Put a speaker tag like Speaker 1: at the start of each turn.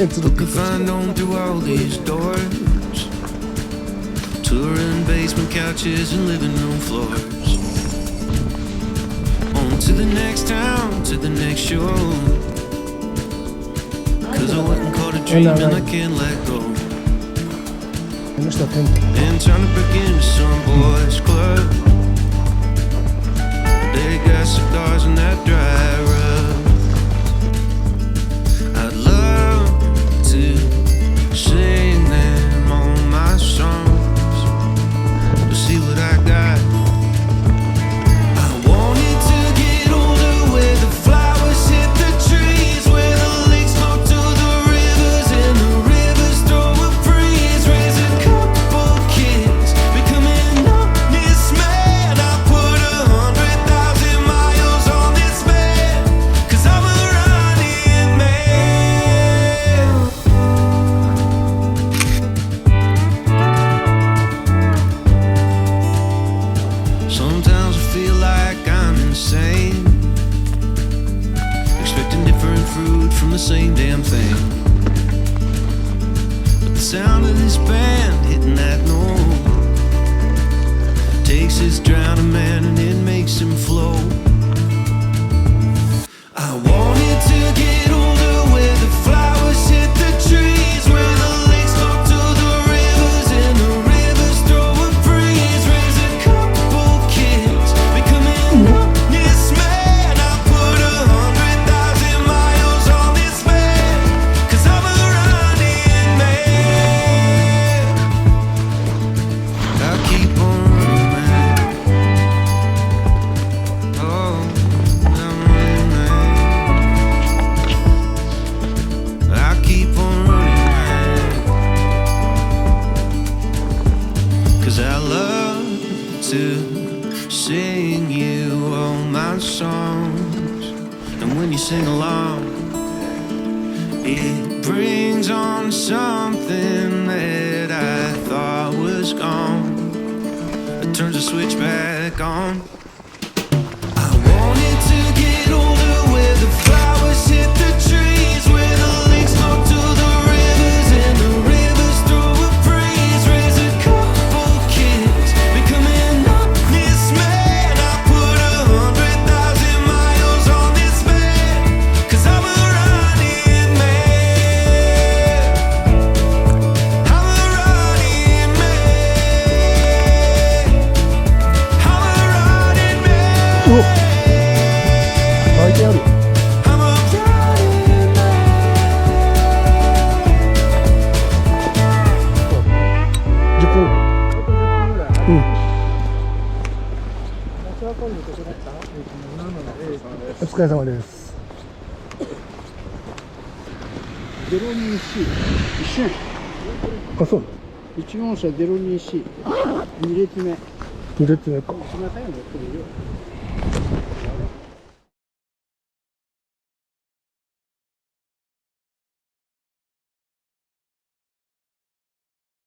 Speaker 1: Looking fine on through all these doors, touring basement couches and living room floors. On to the next town, to the next show, 'cause I went and caught a dream and I can't let go. And trying to break into some boys club, they got cigars in that dry rub. I'd love to sing them all my songs, to see what I got. I wanted to get older, where the flowers hit the trees, where the lakes go to the rivers and the rivers throw a breeze. Raise a couple kids, becoming honest man. I put 100,000 miles on this man, 'cause I'm a running man. Sometimes I feel like I'm insane, expecting different fruit from the same damn thing. But the sound of this band hitting that note takes this drowning man and it makes him float. I wanted to get older, where the flowers hit the trees, where the lakes go to the rivers and the rivers throw a breeze. Raise a couple kids, becoming honest man. I put 100,000 miles on this man, 'cause I'm a running man. I keep on running, man. Oh, I'm running, man. I keep on running, man, 'cause I love to sing you all my songs, and when you sing along, it brings on something that I thought was gone. It turns the switch back on. I wanted to get older, where the flowers hit the trees, where the lakes go to the rivers and the rivers throw a breeze. Raise a couple kids, becoming honest man. I put 100,000 miles on this man, 'cause I'm a running man. I'm a running man. I'm a running man.
Speaker 2: 書いてある。
Speaker 1: I'm a running man.
Speaker 2: 10分。うん。お疲れ様です。
Speaker 3: 02C 一瞬
Speaker 2: あ、そう。
Speaker 3: 1号車 02C 2列目
Speaker 2: 2列目か。
Speaker 3: 一番最後に乗ってるよ。